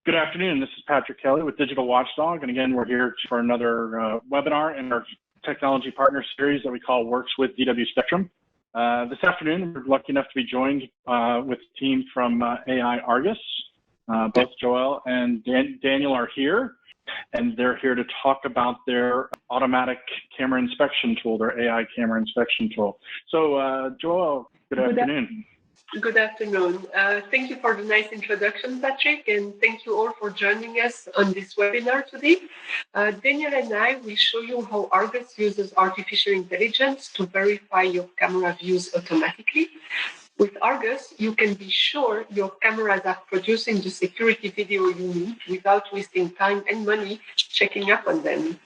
Good afternoon. This is Patrick Kelly with Digital Watchdog, and again, we're here for another webinar in our technology partner series that we call Works with DW Spectrum. This afternoon, we're lucky enough to be joined with the team from Ai-RGUS. Both Joelle and Daniel are here, and they're here to talk about their automatic camera inspection tool, their AI camera inspection tool. So, Joelle, good afternoon. Good afternoon. Thank you for the nice introduction, Patrick, and thank you all for joining us on this webinar today. Daniel and I will show you how AiRGUS uses artificial intelligence to verify your camera views automatically. With AiRGUS, you can be sure your cameras are producing the security video you need without wasting time and money checking up on them.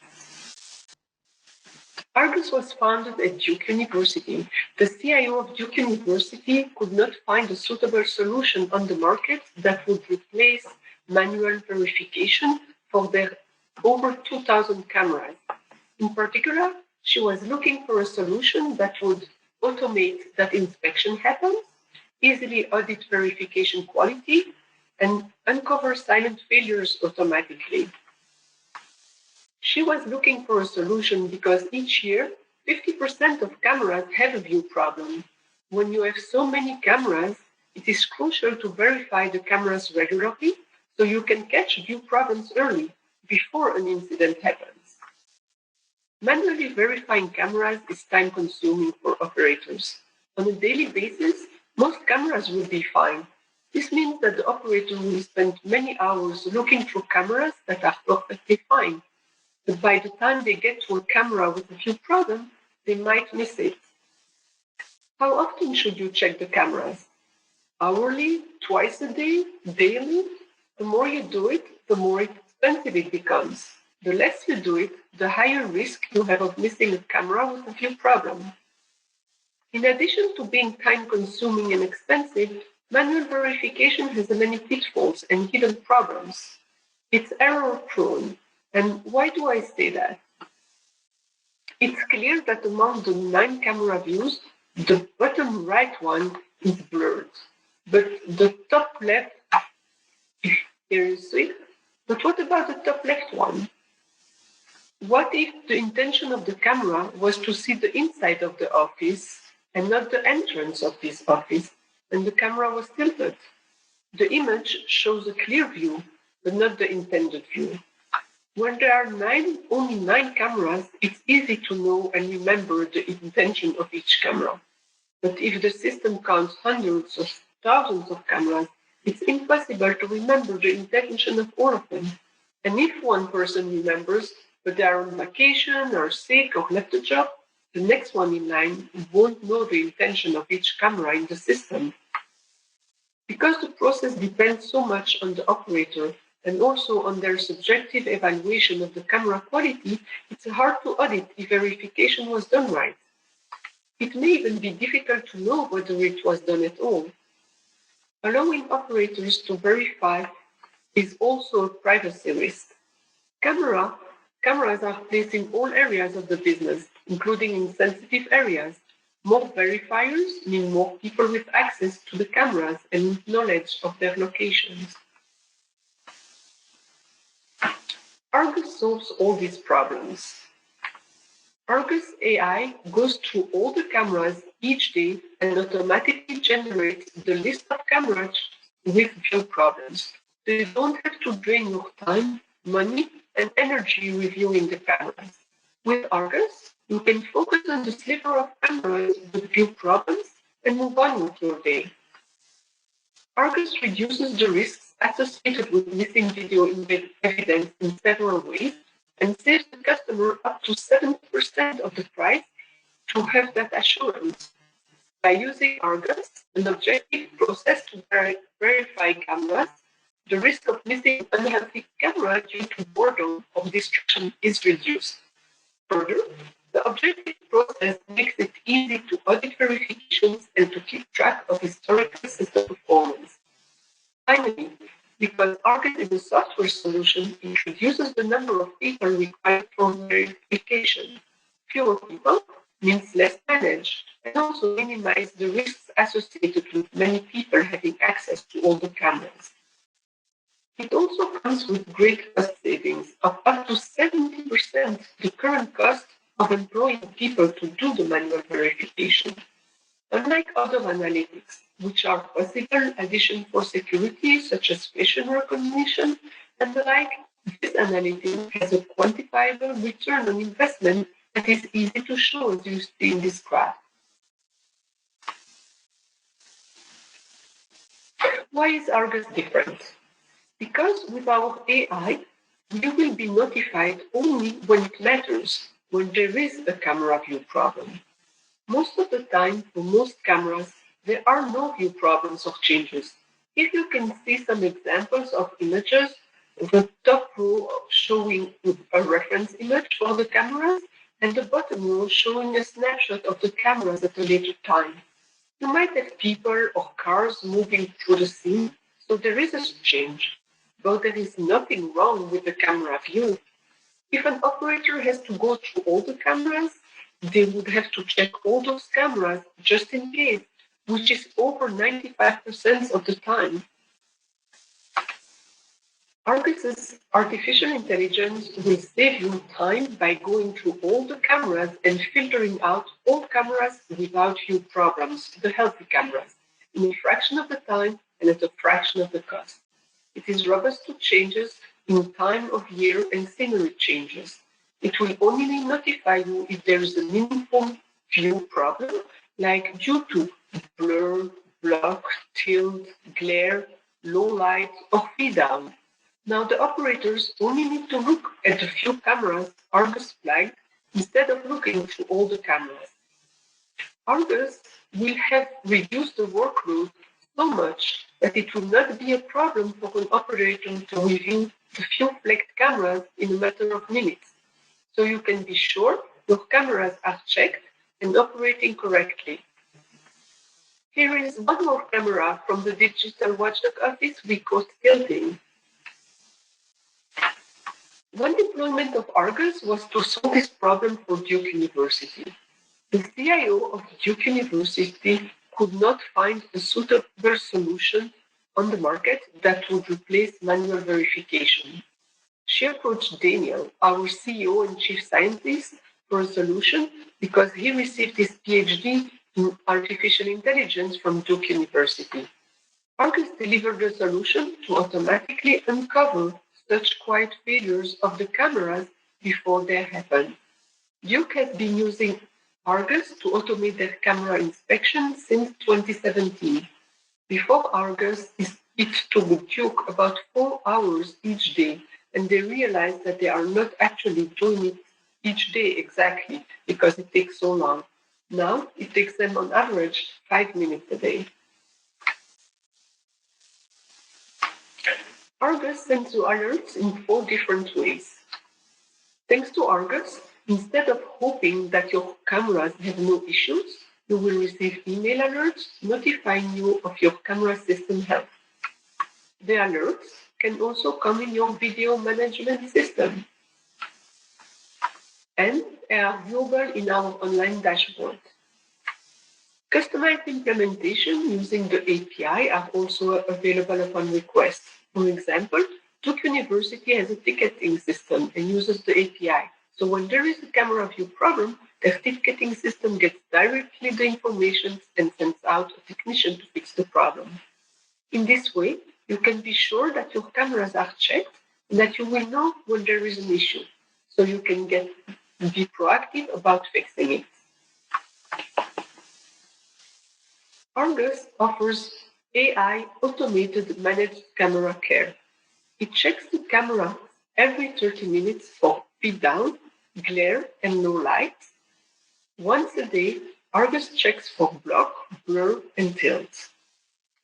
AiRGUS was founded at Duke University. The CIO of Duke University could not find a suitable solution on the market that would replace manual verification for their over 2,000 cameras. In particular, she was looking for a solution that would automate that inspection happens, easily audit verification quality, and uncover silent failures automatically. She was looking for a solution because each year, 50% of cameras have a view problem. When you have so many cameras, it is crucial to verify the cameras regularly so you can catch view problems early, before an incident happens. Manually verifying cameras is time-consuming for operators. On a daily basis, most cameras will be fine. This means that the operator will spend many hours looking through cameras that are perfectly fine. But by the time they get to a camera with a few problems, they might miss it. How often should you check the cameras? Hourly, twice a day, daily? The more you do it, the more expensive it becomes. The less you do it, the higher risk you have of missing a camera with a few problems. In addition to being time-consuming and expensive, manual verification has many pitfalls and hidden problems. It's error-prone. And why do I say that? It's clear that among the 9 camera views, the bottom right one is blurred. But the top left, here you see, but what about the top left one? What if the intention of the camera was to see the inside of the office and not the entrance of this office, and the camera was tilted? The image shows a clear view, but not the intended view. When there are only 9 cameras, it's easy to know and remember the intention of each camera. But if the system counts hundreds of thousands of cameras, it's impossible to remember the intention of all of them. And if one person remembers, but they are on vacation or sick or left a job, the next one in line won't know the intention of each camera in the system. Because the process depends so much on the operator, and also on their subjective evaluation of the camera quality, it's hard to audit if verification was done right. It may even be difficult to know whether it was done at all. Allowing operators to verify is also a privacy risk. Cameras are placed in all areas of the business, including in sensitive areas. More verifiers mean more people with access to the cameras and knowledge of their locations. AiRGUS solves all these problems. AiRGUS AI goes through all the cameras each day and automatically generates the list of cameras with view problems. So you don't have to drain your time, money, and energy reviewing the cameras. With AiRGUS, you can focus on the sliver of cameras with view problems and move on with your day. AiRGUS reduces the risks associated with missing video evidence in several ways and saves the customer up to 70% of the price to have that assurance. By using AiRGUS, an objective process to verify cameras, the risk of missing unhealthy camera due to boredom or distraction is reduced. Further, the objective process makes it easy to audit verifications and to keep track of historical system performance. Finally, because AiRGUS is a software solution, it reduces the number of people required for verification. Fewer people means less managed, and also minimize the risks associated with many people having access to all the cameras. It also comes with great cost savings of up to 70% the current cost of employing people to do the manual verification. Unlike other analytics, which are possible additions for security, such as facial recognition and the like, this analytic has a quantifiable return on investment that is easy to show, as you see in this graph. Why is AiRGUS different? Because with our AI, you will be notified only when it matters, when there is a camera view problem. Most of the time, for most cameras, there are no view problems or changes. Here you can see some examples of images, the top row showing a reference image for the cameras, and the bottom row showing a snapshot of the cameras at a later time. You might have people or cars moving through the scene, so there is a change. But there is nothing wrong with the camera view. If an operator has to go through all the cameras, they would have to check all those cameras just in case, which is over 95% of the time. AiRGUS's artificial intelligence will save you time by going through all the cameras and filtering out all cameras without view problems, the healthy cameras, in a fraction of the time and at a fraction of the cost. It is robust to changes in time of year and scenery changes. It will only notify you if there is a meaningful view problem, like due to blur, block, tilt, glare, low light, or feed down. Now the operators only need to look at the few cameras AiRGUS flagged instead of looking through all the cameras. AiRGUS will have reduced the workload so much that it will not be a problem for an operator to review the few flagged cameras in a matter of minutes. So you can be sure your cameras are checked and operating correctly. Here is one more camera from the Digital Watchdog office we call tilting. One deployment of AiRGUS was to solve this problem for Duke University. The CIO of Duke University could not find a suitable solution on the market that would replace manual verification. She approached Daniël, our CEO and chief scientist, for a solution because he received his Ph.D. in artificial intelligence from Duke University. AiRGUS delivered a solution to automatically uncover such quiet failures of the cameras before they happen. Duke has been using AiRGUS to automate their camera inspection since 2017. Before AiRGUS, it took Duke about 4 hours each day, and they realized that they are not actually doing it each day exactly because it takes so long. Now, it takes them on average 5 minutes a day. AiRGUS sends you alerts in 4 different ways. Thanks to AiRGUS, instead of hoping that your cameras have no issues, you will receive email alerts notifying you of your camera system health. The alerts can also come in your video management system, and they are viewable in our online dashboard. Customized implementation using the API are also available upon request. For example, Duke University has a ticketing system and uses the API. So when there is a camera view problem, their ticketing system gets directly the information and sends out a technician to fix the problem. In this way, you can be sure that your cameras are checked and that you will know when there is an issue, so you can be proactive about fixing it. AiRGUS offers AI automated managed camera care. It checks the camera every 30 minutes for feed down, glare, and low light. Once a day, AiRGUS checks for block, blur, and tilt.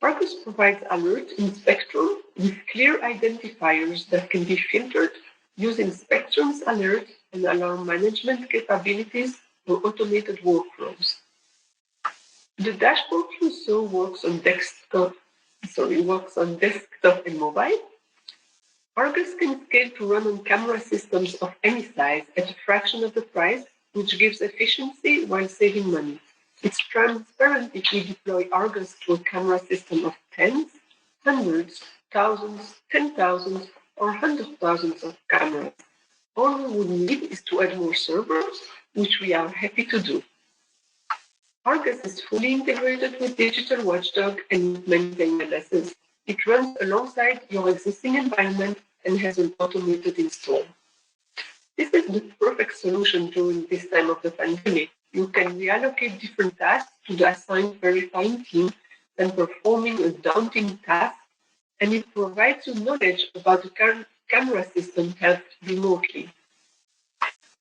AiRGUS provides alerts in Spectrum with clear identifiers that can be filtered using Spectrum's alerts and alarm management capabilities for automated workflows. The dashboard you saw works on desktop and mobile. AiRGUS can scale to run on camera systems of any size at a fraction of the price, which gives efficiency while saving money. It's transparent if we deploy AiRGUS to a camera system of tens, hundreds, thousands, 10,000s, or 100,000s of cameras. All we would need is to add more servers, which we are happy to do. AiRGUS is fully integrated with Digital Watchdog and with many VMSs. It runs alongside your existing environment and has an automated install. This is the perfect solution during this time of the pandemic. You can reallocate different tasks to the assigned verifying team than performing a daunting task, and it provides you knowledge about the current camera system held remotely.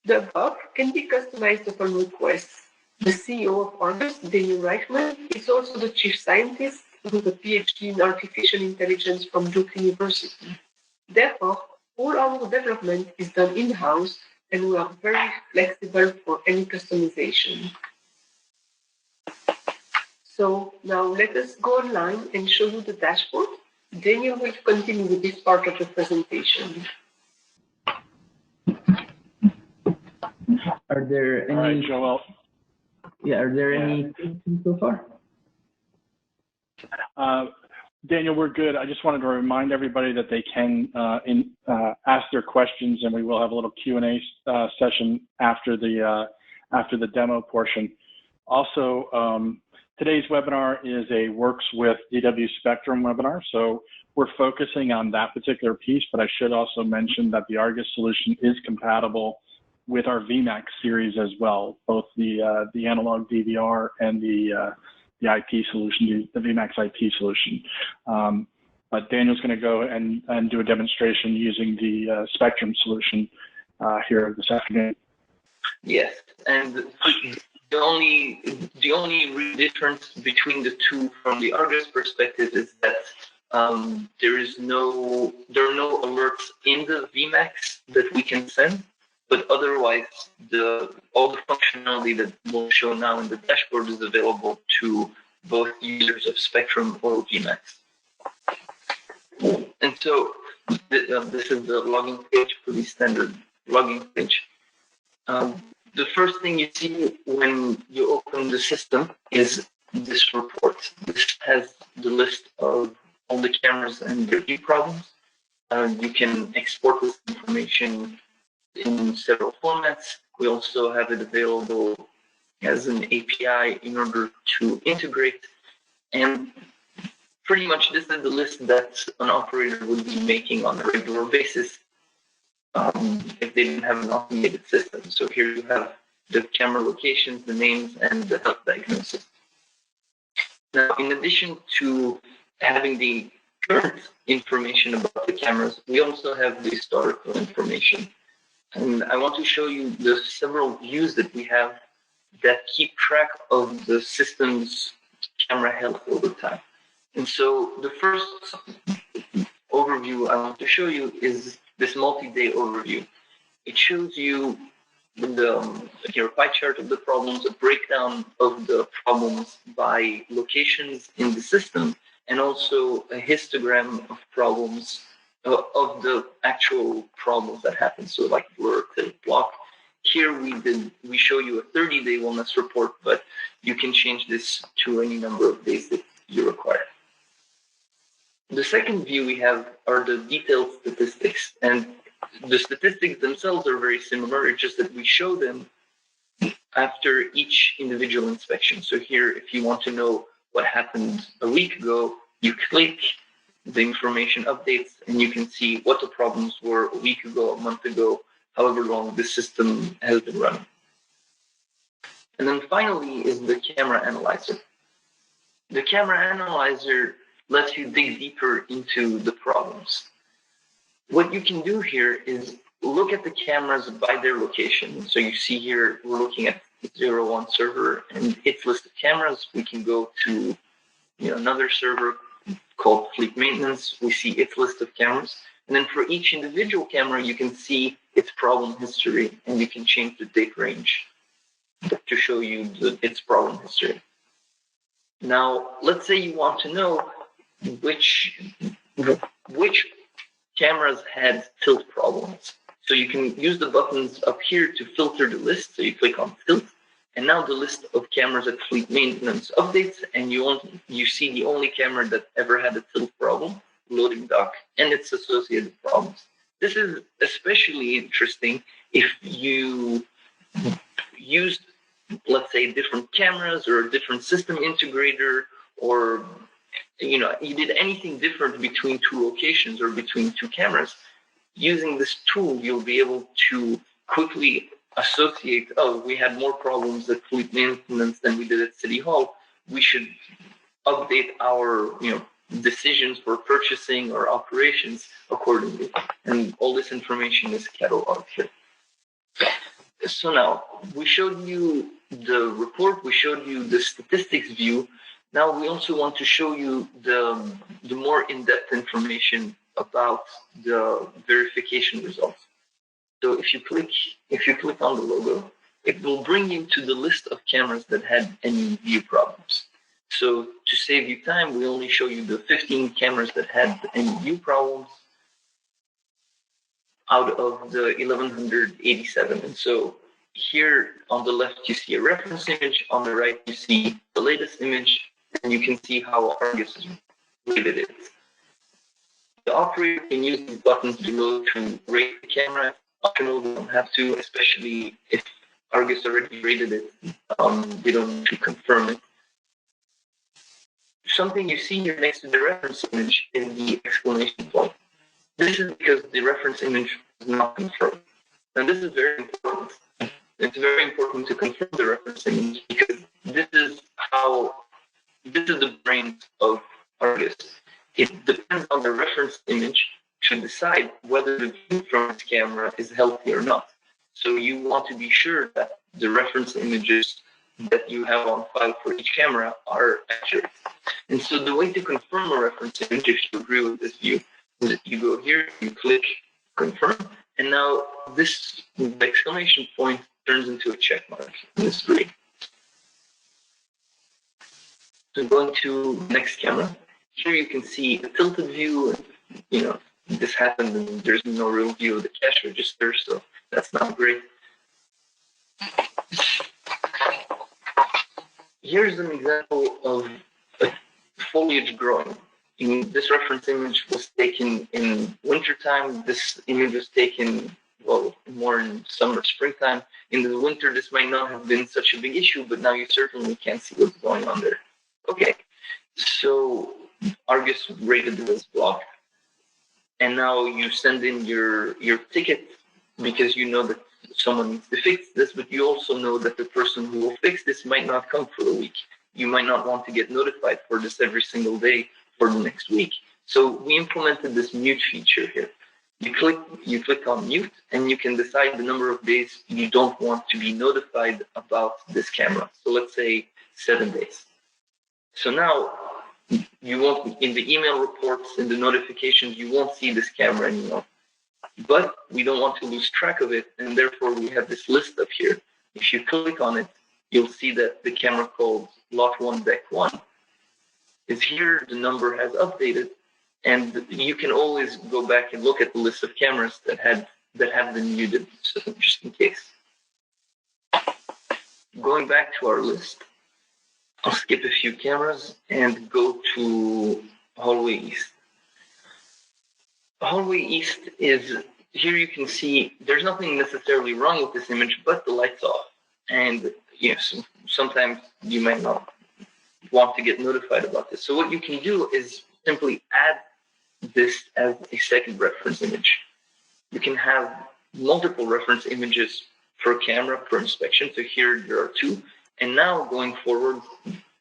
The above can be customized upon request. The CEO of AiRGUS, Daniël Reichman, is also the chief scientist with a Ph.D. in artificial intelligence from Duke University. Therefore, all our development is done in-house, and we are very flexible for any customization. So now let us go online and show you the dashboard. Daniël will continue with this part of the presentation. Are there any? All right, Joelle. Yeah, are there any questions so far? Daniël, we're good. I just wanted to remind everybody that they can ask their questions, and we will have a little Q&A session after the demo portion. Also, today's webinar is a Works with DW Spectrum webinar, so we're focusing on that particular piece, but I should also mention that the AiRGUS solution is compatible with our VMax series as well, both the analog DVR and the IP solution, the VMax IP solution. But Daniel's going to go and do a demonstration using the Spectrum solution here this afternoon. Yes, and the only real difference between the two from the AiRGUS perspective is that there are no alerts in the VMax that we can send. But otherwise, all the functionality that we'll show now in the dashboard is available to both users of Spectrum or VMax. And so this is the logging page, pretty standard logging page. The first thing you see when you open the system is this report. This has the list of all the cameras and their view problems. You can export this information in several formats. We also have it available as an API in order to integrate. And pretty much this is the list that an operator would be making on a regular basis if they didn't have an automated system. So here you have the camera locations, the names, and the health diagnosis. Now, in addition to having the current information about the cameras, we also have the historical information. And I want to show you the several views that we have that keep track of the system's camera health over time. And so the first overview I want to show you is this multi-day overview. It shows you a pie chart of the problems, a breakdown of the problems by locations in the system, and also a histogram of problems of the actual problems that happen. So like blur, tilt, block. Here we show you a 30-day wellness report, but you can change this to any number of days that you require. The second view we have are the detailed statistics, and the statistics themselves are very similar. It's just that we show them after each individual inspection. So here, if you want to know what happened a week ago, you click the information updates, and you can see what the problems were a week ago, a month ago, however long the system has been running. And then finally is the camera analyzer. The camera analyzer lets you dig deeper into the problems. What you can do here is look at the cameras by their location. So you see here, we're looking at 01 server and its list of cameras. We can go to another server called fleet maintenance. We see its list of cameras. And then for each individual camera, you can see its problem history, and you can change the date range to show you its problem history. Now, let's say you want to know which cameras had tilt problems. So you can use the buttons up here to filter the list. So you click on tilt, and now the list of cameras at fleet maintenance updates, and you see the only camera that ever had a tilt problem, loading dock and its associated problems. This is especially interesting if you used, let's say, different cameras or a different system integrator, or you did anything different between two locations or between two cameras. Using this tool, you'll be able to quickly associate, oh, we had more problems at fleet maintenance than we did at City Hall. We should update our decisions for purchasing or operations accordingly. And all this information is cataloged here. So now, we showed you the report, we showed you the statistics view. Now we also want to show you the more in-depth information about the verification results. So if you click on the logo, it will bring you to the list of cameras that had any view problems. So to save you time, we only show you the 15 cameras that had any view problems out of the 1187. And so here on the left, you see a reference image. On the right, you see the latest image, and you can see how AiRGUS has rated it. The operator can use these buttons below to rate the camera. Optional, we don't have to, especially if AiRGUS already rated it. We don't need to confirm it. Something you see here next to the reference image is the exclamation point. This is because the reference image is not confirmed. And this is very important. It's very important to confirm the reference image because this is the brains of AiRGUS. It depends on the reference image to decide whether the view from its camera is healthy or not. So you want to be sure that the reference images that you have on file for each camera are accurate. And so the way to confirm a reference image, if you agree with this view, is that you go here, you click confirm, and now the exclamation point turns into a check mark in the screen. So going to next camera, here you can see a tilted view, and this happened and there's no real view of the cash register, so that's not great. Here's an example of foliage growing. This reference image was taken in wintertime. This image was taken, more in summer, springtime. In the winter, this might not have been such a big issue, but now you certainly can't see what's going on there. Okay, so AiRGUS rated it as blocked. And now you send in your ticket because you know that someone needs to fix this, but you also know that the person who will fix this might not come for a week. You might not want to get notified for this every single day for the next week. So we implemented this mute feature here. You click on mute, and you can decide the number of days you don't want to be notified about this camera. So let's say 7 days. So now you won't, in the email reports, in the notifications, you won't see this camera anymore. But we don't want to lose track of it, and therefore we have this list up here. If you click on it, you'll see that the camera called Lot 1 Deck 1 is here. The number has updated, and you can always go back and look at the list of cameras that have been muted, so just in case. Going back to our list, I'll skip a few cameras and go to Hallway East. Hallway East is, here you can see there's nothing necessarily wrong with this image, but the light's off. And yes, sometimes you might not want to get notified about this. So what you can do is simply add this as a second reference image. You can have multiple reference images per camera per inspection. So here there are 2. And now going forward,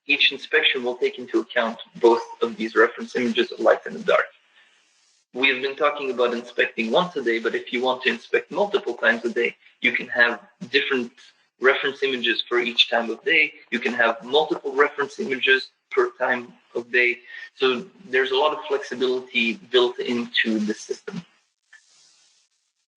each inspection will take into account both of these reference images, a light and a dark. We have been talking about inspecting once a day, but if you want to inspect multiple times a day, you can have different reference images for each time of day. You can have multiple reference images per time of day. So there's a lot of flexibility built into the system.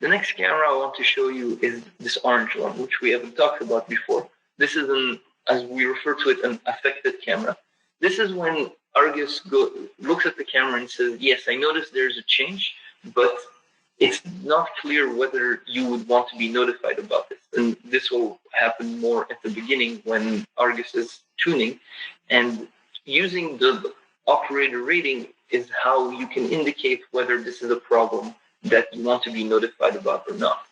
The next camera I want to show you is this orange one, which we haven't talked about before. This is as we refer to it, an affected camera. This is when AiRGUS looks at the camera and says, yes, I noticed there's a change, but it's not clear whether you would want to be notified about this. And this will happen more at the beginning when AiRGUS is tuning. And using the operator rating, is how you can indicate whether this is a problem that you want to be notified about or not.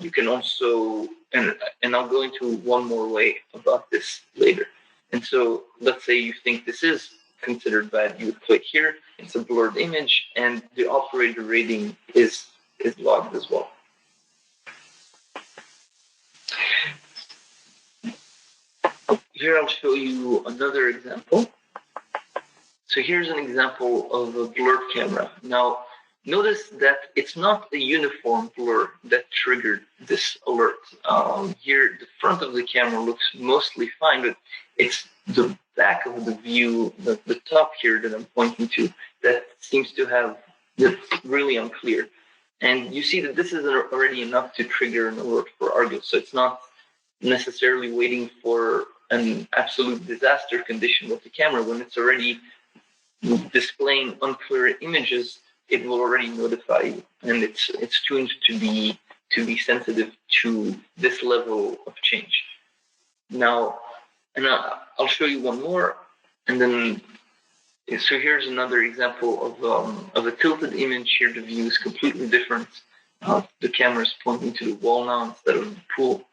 You can also, and I'll go into one more way about this later. And so let's say you think this is considered bad, you would click here, it's a blurred image, and the operator rating is logged as well. Here I'll show you another example. So here's an example of a blurred camera. Now, notice that it's not a uniform blur that triggered this alert. Here, the front of the camera looks mostly fine, but it's the back of the view, the top here that I'm pointing to, that seems to have, that's really unclear. And you see that this is already enough to trigger an alert for AiRGUS. So it's not necessarily waiting for an absolute disaster condition with the camera. When it's already displaying unclear images, it will already notify you, and it's tuned to be sensitive to this level of change. Now, and I'll show you one more, and then so here's another example of a tilted image. Here the view is completely different. The camera is pointing to the wall now instead of the pool.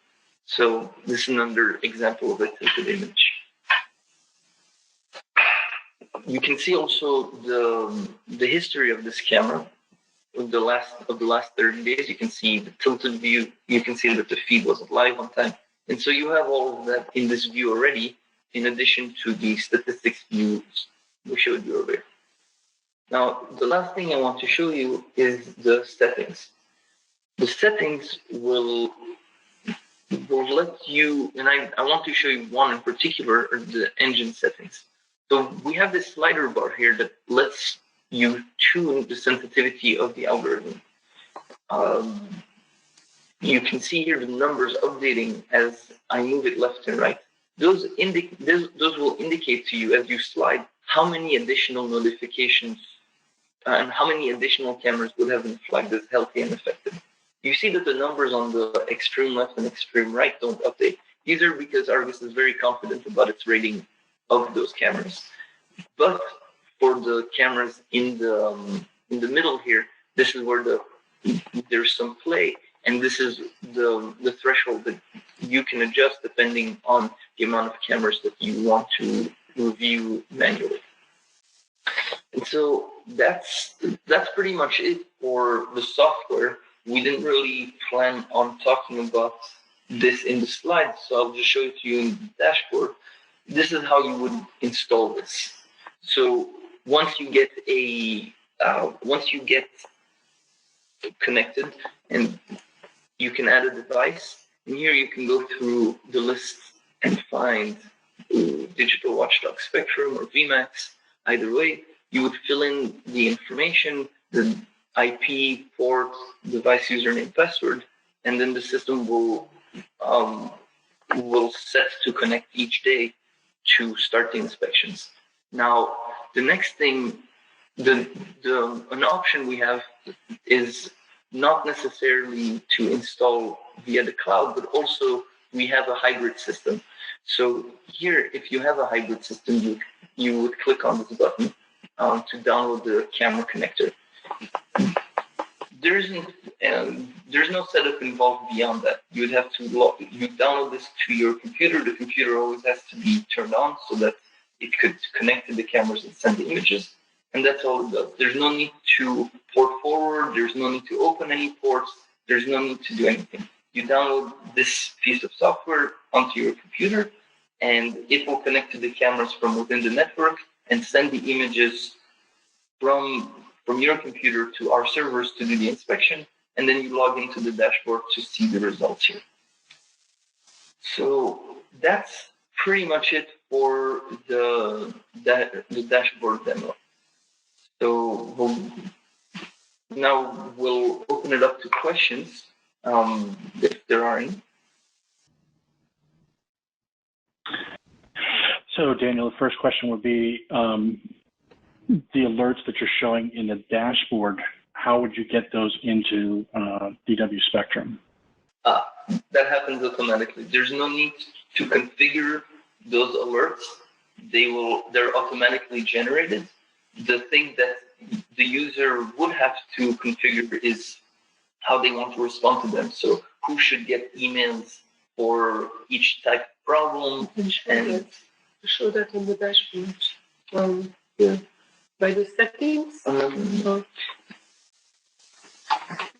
So this is another example of a tilted image. You can see also the history of this camera. Of the last 30 days, you can see the tilted view. You can see that the feed wasn't live on time, and so you have all of that in this view already, in addition to the statistics views we showed you earlier. Now, the last thing I want to show you is the settings. The settings will let you, and I want to show you one in particular, the engine settings. So we have this slider bar here that lets you tune the sensitivity of the algorithm. You can see here the numbers updating as I move it left and right. Those will indicate to you as you slide how many additional notifications and how many additional cameras would have been flagged as healthy and effective. You see that the numbers on the extreme left and extreme right don't update. These are because AiRGUS is very confident about its rating of those cameras. But for the cameras in the middle here, this is where there's some play, and this is the threshold that you can adjust depending on the amount of cameras that you want to review manually. And so that's pretty much it for the software. We didn't really plan on talking about this in the slides, so I'll just show it to you in the dashboard. This is how you would install this. So once you get connected, and you can add a device, and here you can go through the list and find Digital Watchdog Spectrum or VMax. Either way, you would fill in the information, the IP, port, device username, password, and then the system will set to connect each day to start the inspections. Now, the next thing, an option we have is not necessarily to install via the cloud, but also we have a hybrid system. So here, if you have a hybrid system, you would click on this button to download the camera connector. There's no setup involved beyond that. You would have to you download this to your computer. The computer always has to be turned on so that it could connect to the cameras and send the images. And that's all it does. There's no need to port forward. There's no need to open any ports. There's no need to do anything. You download this piece of software onto your computer, and it will connect to the cameras from within the network and send the images from your computer to our servers to do the inspection, and then you log into the dashboard to see the results here. So that's pretty much it for the dashboard demo. So now we'll open it up to questions, if there are any. So Daniel, the first question would be, the alerts that you're showing in the dashboard, how would you get those into DW Spectrum? That happens automatically. There's no need to configure those alerts. They're automatically generated. the thing that the user would have to configure is how they want to respond to them. So who should get emails for each type of problem, and show that on the dashboard. Yeah. By the settings.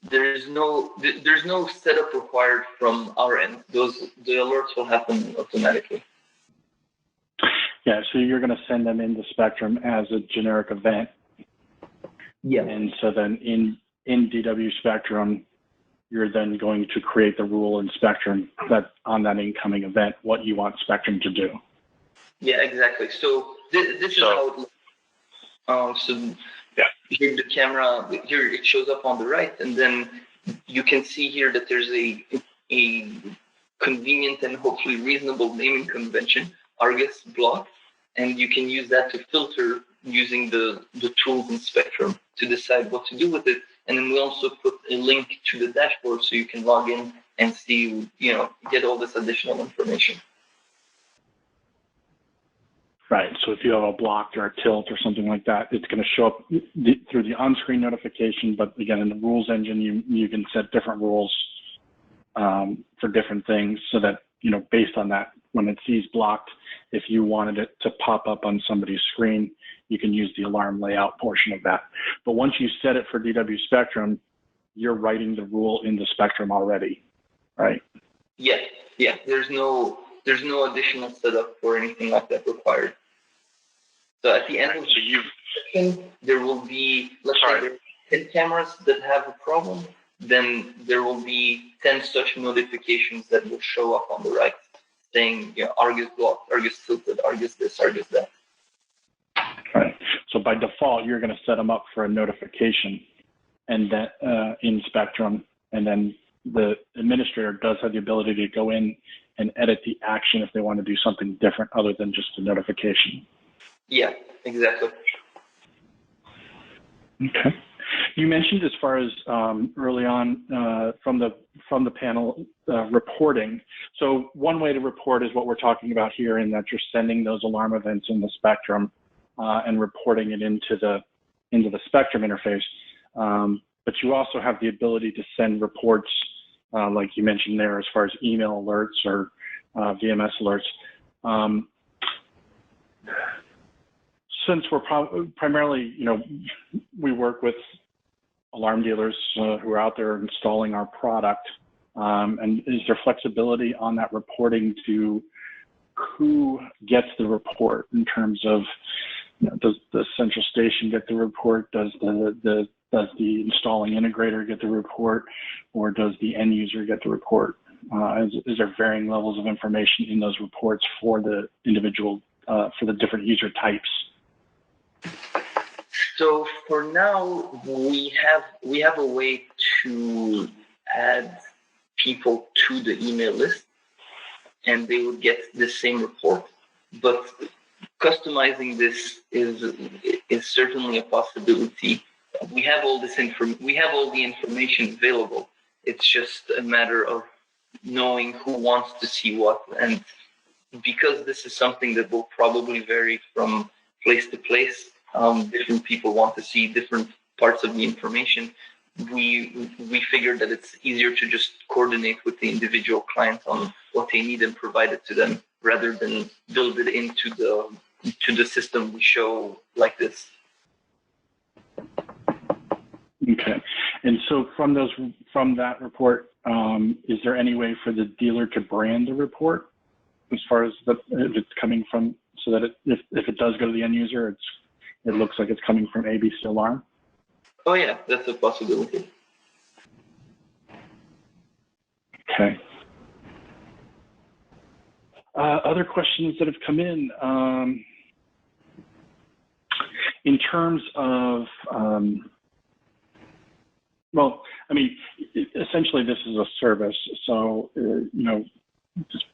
There's no setup required from our end. The alerts will happen automatically. Yeah, so you're going to send them into Spectrum as a generic event. Yeah. And so then in DW Spectrum, you're then going to create the rule in Spectrum that on that incoming event, what you want Spectrum to do. Yeah, exactly. So this is how it looks. Here the camera, here it shows up on the right, and then you can see here that there's a convenient and hopefully reasonable naming convention, AiRGUS block, and you can use that to filter using the tools in Spectrum to decide what to do with it. And then we also put a link to the dashboard so you can log in and see, get all this additional information. Right. So if you have a blocked or a tilt or something like that, it's going to show up through the on-screen notification. But again, in the rules engine, you can set different rules for different things so that, based on that, when it sees blocked, if you wanted it to pop up on somebody's screen, you can use the alarm layout portion of that. But once you set it for DW Spectrum, you're writing the rule in the Spectrum already, right? Yeah. There's no additional setup or anything like that required. So at the end of the session, there will be, let's say there are 10 cameras that have a problem, then there will be 10 such notifications that will show up on the right, saying, AiRGUS blocked, AiRGUS tilted, AiRGUS this, AiRGUS that. Right. So by default, you're going to set them up for a notification and that in Spectrum, and then the administrator does have the ability to go in and edit the action if they want to do something different other than just a notification. Yeah, exactly. Okay. You mentioned as far as early on from the panel reporting. So one way to report is what we're talking about here, in that you're sending those alarm events in the Spectrum and reporting it into the Spectrum interface. But you also have the ability to send reports, like you mentioned there, as far as email alerts or VMS alerts. Since we're primarily, we work with alarm dealers who are out there installing our product, and is there flexibility on that reporting to who gets the report in terms of, does the central station get the report? Does the installing integrator get the report, or does the end user get the report? Is there varying levels of information in those reports for the individual, for the different user types? So for now, we have a way to add people to the email list, and they would get the same report. But customizing this is certainly a possibility. We have all this we have all the information available. It's just a matter of knowing who wants to see what, and because this is something that will probably vary from place to place. Different people want to see different parts of the information. We figured that it's easier to just coordinate with the individual client on what they need and provide it to them, rather than build it into the system we show like this. Okay. And so from that report, is there any way for the dealer to brand the report as far as if it's coming from, so that if it does go to the end user, it looks like it's coming from ABC Alarm? Oh yeah, that's a possibility. Okay. Other questions that have come in terms of, well, I mean, essentially this is a service. So, just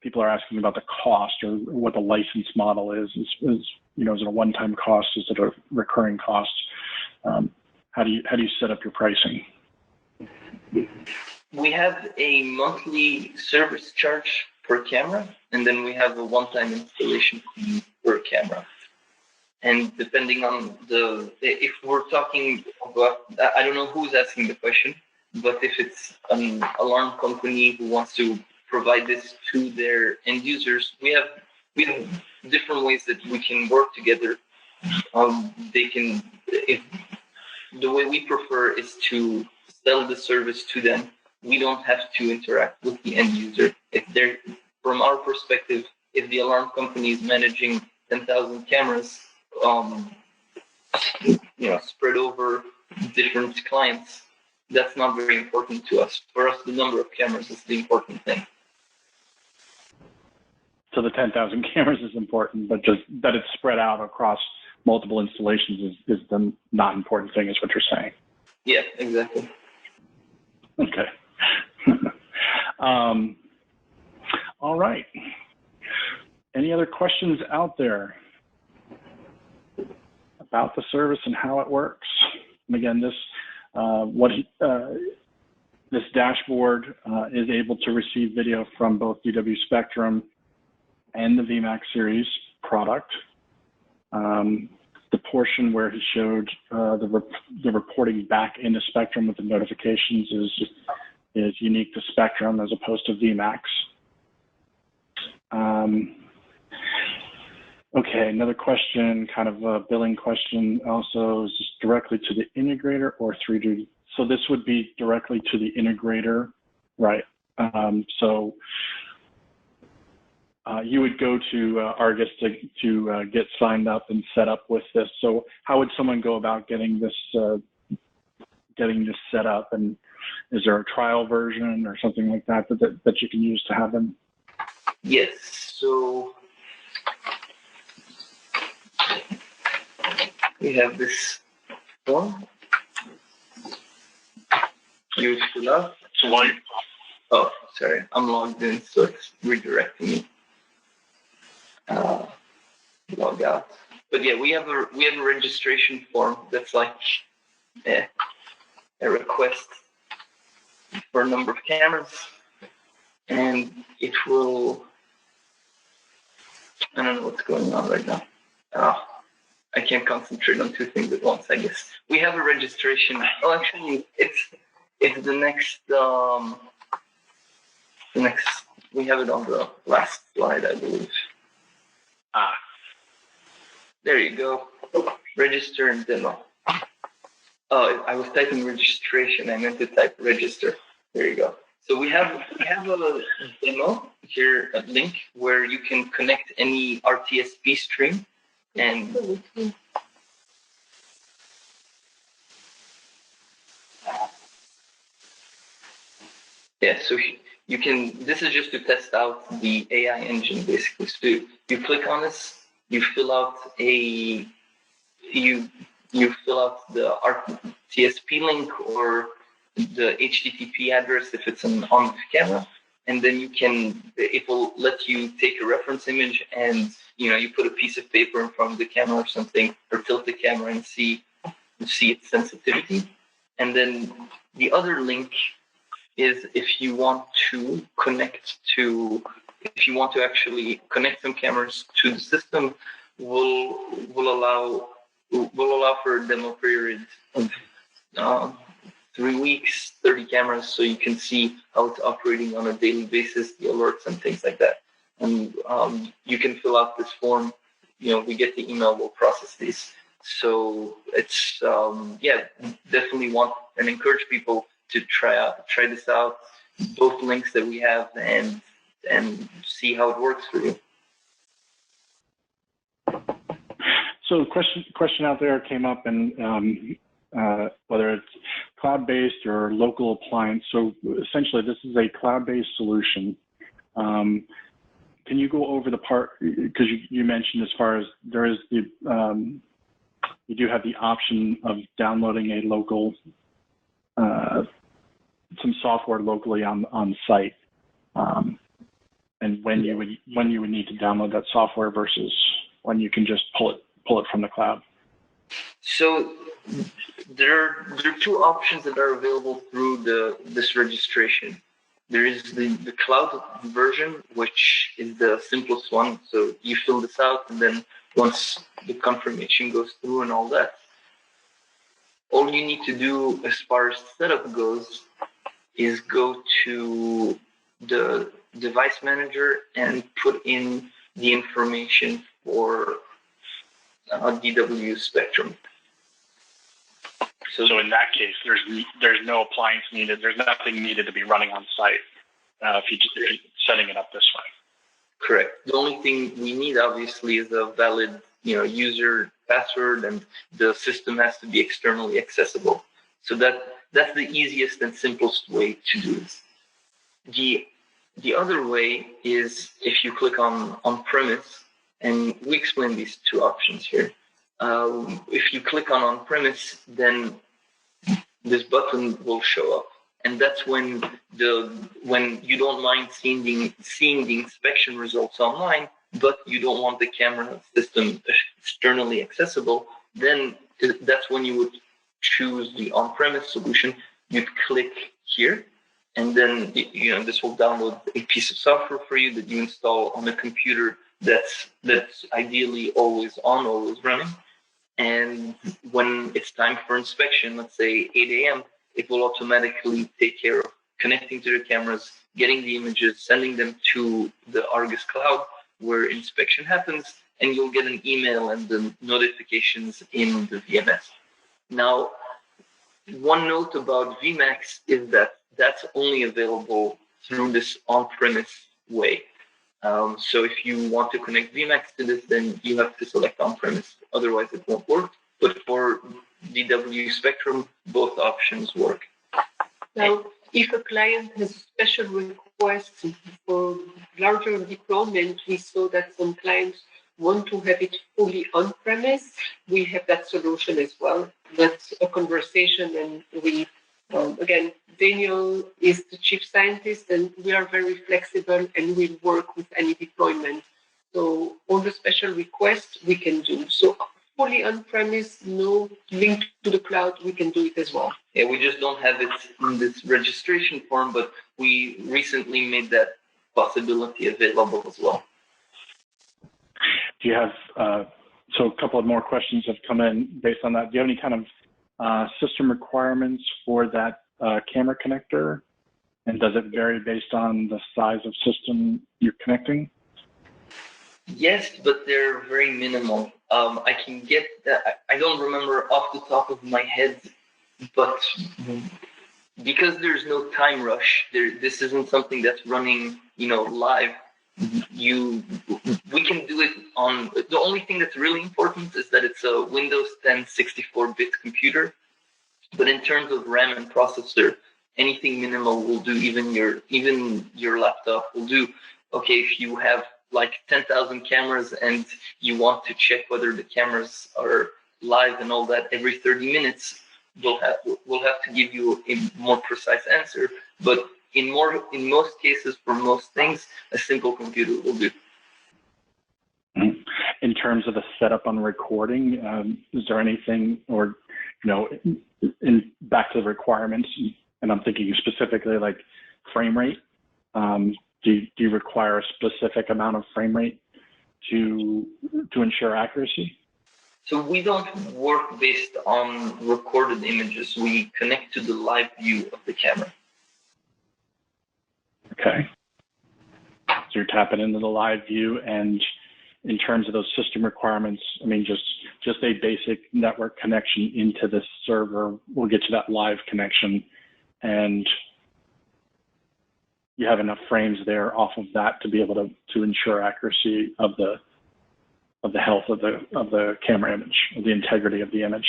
people are asking about the cost or what the license model is. Is it a one-time cost? Is it a recurring cost? How do you set up your pricing? We have a monthly service charge per camera, and then we have a one-time installation fee per camera. And depending on if we're talking about, I don't know who's asking the question, but if it's an alarm company who wants to provide this to their end users, we have different ways that we can work together. The way we prefer is to sell the service to them. We don't have to interact with the end user. From our perspective, if the alarm company is managing 10,000 cameras, spread over different clients, that's not very important to us. For us, the number of cameras is the important thing. So the 10,000 cameras is important, but just that it's spread out across multiple installations is the not important thing, is what you're saying. Yeah, exactly. Okay. All right. Any other questions out there about the service and how it works? And again, this dashboard is able to receive video from both DW Spectrum and the VMax series product. The portion where he showed the reporting back into Spectrum with the notifications is unique to Spectrum as opposed to VMax. Okay, another question, kind of a billing question also, is this directly to the integrator or through? So this would be directly to the integrator, right? You would go to AiRGUS to get signed up and set up with this. So how would someone go about getting this set up? And is there a trial version or something like that you can use to have them? Yes. So we have this form. You fill out. Oh, sorry, I'm logged in, so it's redirecting me. Log out. But yeah, we have a registration form that's like a request for a number of cameras, and it will. I don't know what's going on right now. I can't concentrate on two things at once, I guess. We have a registration. Oh, actually, it's the next. We have it on the last slide, I believe. There you go. Register and demo. Oh, I was typing registration. I meant to type register. There you go. So we have a demo here, a link where you can connect any RTSB stream and yeah. So you can. This is just to test out the AI engine, basically. So you click on this. You fill out the RTSB link or the HTTP address if it's on the camera, and then it will let you take a reference image and you put a piece of paper in front of the camera or something, or tilt the camera and see its sensitivity. And then the other link is if you want to actually connect some cameras to the system, will allow for a demo period of 3 weeks, 30 cameras, so you can see how it's operating on a daily basis, the alerts and things like that. And you can fill out this form. We get the email, we'll process these. So it's definitely want and encourage people to try this out, both links that we have, and see how it works for you. So question out there came up, and whether it's cloud-based or local appliance. So essentially, this is a cloud-based solution. Can you go over the part, because you mentioned as far as there is you do have the option of downloading a local some software locally on site, and when you would need to download that software versus when you can just pull it from the cloud. So there are two options that are available through this registration. There is the cloud version, which is the simplest one. So you fill this out, and then once the confirmation goes through and all that. All you need to do as far as setup goes is go to the device manager and put in the information for DW spectrum. So in that case, there's no appliance needed. There's nothing needed to be running on site if you're setting it up this way. Correct. The only thing we need, obviously, is a valid, user password, and the system has to be externally accessible. So that's the easiest and simplest way to do this. The other way is if you click on-premise, and we explain these two options here. If you click on on-premise, then this button will show up. And that's when you don't mind seeing the inspection results online, but you don't want the camera system externally accessible, then that's when you would choose the on-premise solution. You'd click here, and then this will download a piece of software for you that you install on a computer that's ideally always on, always running. And when it's time for inspection, let's say 8 a.m., it will automatically take care of connecting to the cameras, getting the images, sending them to the AiRGUS cloud where inspection happens, and you'll get an email and the notifications in the VMS. Now, one note about VMax is that that's only available through this on-premise way. So if you want to connect VMax to this, then you have to select on-premise. Otherwise, it won't work. But for DW Spectrum, both options work. Now, if a client has a special request for larger deployment, we saw that some clients want to have it fully on-premise. We have that solution as well. That's a conversation, and we, again, Daniel is the chief scientist, and we are very flexible, and we work with any deployment. So all the special requests we can do. So fully on-premise, no link to the cloud, we can do it as well. Yeah, we just don't have it in this registration form, but we recently made that possibility available as well. Do you have, so a couple of more questions have come in based on that. Do you have any kind of system requirements for that camera connector? And does it vary based on the size of system you're connecting? Yes, but they're very minimal. I can get that. I don't remember off the top of my head, but because there's no time rush, this isn't something that's running, live. We can do it on. The only thing that's really important is that it's a Windows 10 64-bit computer. But in terms of RAM and processor, anything minimal will do. Even your laptop will do. Okay, if you have like 10,000 cameras and you want to check whether the cameras are live and all that every 30 minutes, we'll have to give you a more precise answer. But in most cases, for most things, a simple computer will do. In terms of the setup on recording, is there anything, or back to the requirements, and I'm thinking specifically like frame rate. Do you require a specific amount of frame rate to ensure accuracy? So we don't work based on recorded images. We connect to the live view of the camera. Okay. So you're tapping into the live view, and in terms of those system requirements, I mean, just a basic network connection into this server will get you that live connection, and you have enough frames there off of that to be able to ensure accuracy of the health of the camera image, of the integrity of the image.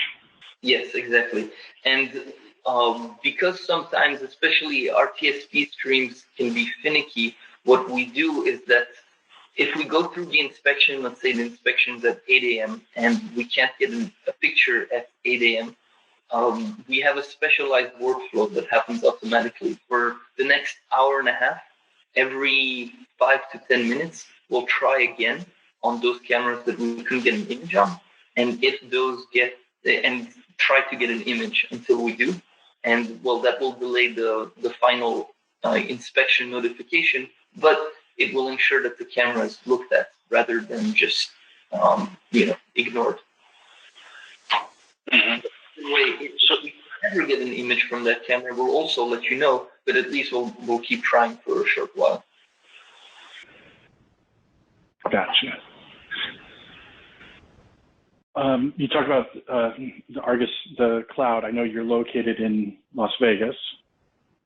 Yes, exactly. And because sometimes, especially RTSB streams can be finicky, what we do is that if we go through the inspection, let's say the inspection's at 8 a.m. and we can't get a picture at 8 a.m., we have a specialized workflow that happens automatically. For the next hour and a half, every 5 to 10 minutes, we'll try again on those cameras that we couldn't get an image on. And if those and try to get an image until we do. And well, that will delay the final inspection notification, but it will ensure that the camera is looked at rather than just ignored. Anyway, so if you ever get an image from that camera, we'll also let you know, but at least we'll keep trying for a short while. Gotcha. You talked about the AiRGUS, the cloud. I know you're located in Las Vegas.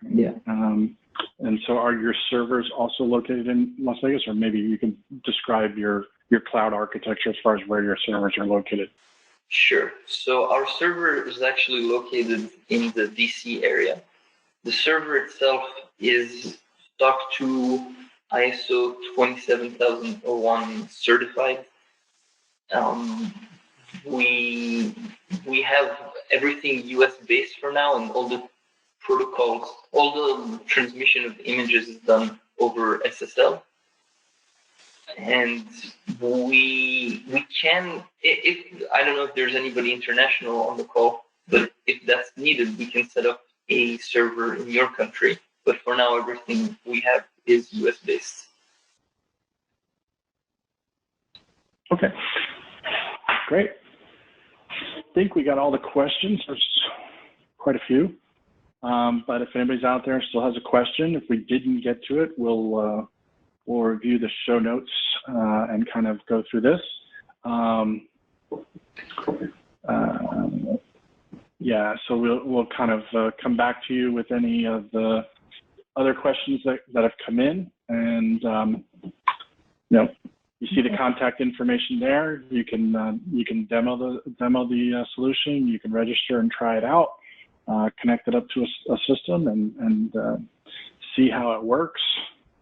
Yeah. And so are your servers also located in Las Vegas, or maybe you can describe your cloud architecture as far as where your servers are located? Sure. So our server is actually located in the DC area. The server itself is SOC 2 ISO 27001 certified. We have everything US based for now, and all the protocols, all the transmission of images is done over SSL. And we can, if I don't know if there's anybody international on the call, but if that's needed, we can set up a server in your country. But for now, everything we have is US based. Okay, great. I think we got all the questions. There's quite a few. But if anybody's out there still has a question, if we didn't get to it, we'll review the show notes and kind of go through this. Yeah, so we'll kind of come back to you with any of the other questions that have come in, and you see the contact information there. You can demo the solution. You can register and try it out. Connect it up to a system and see how it works.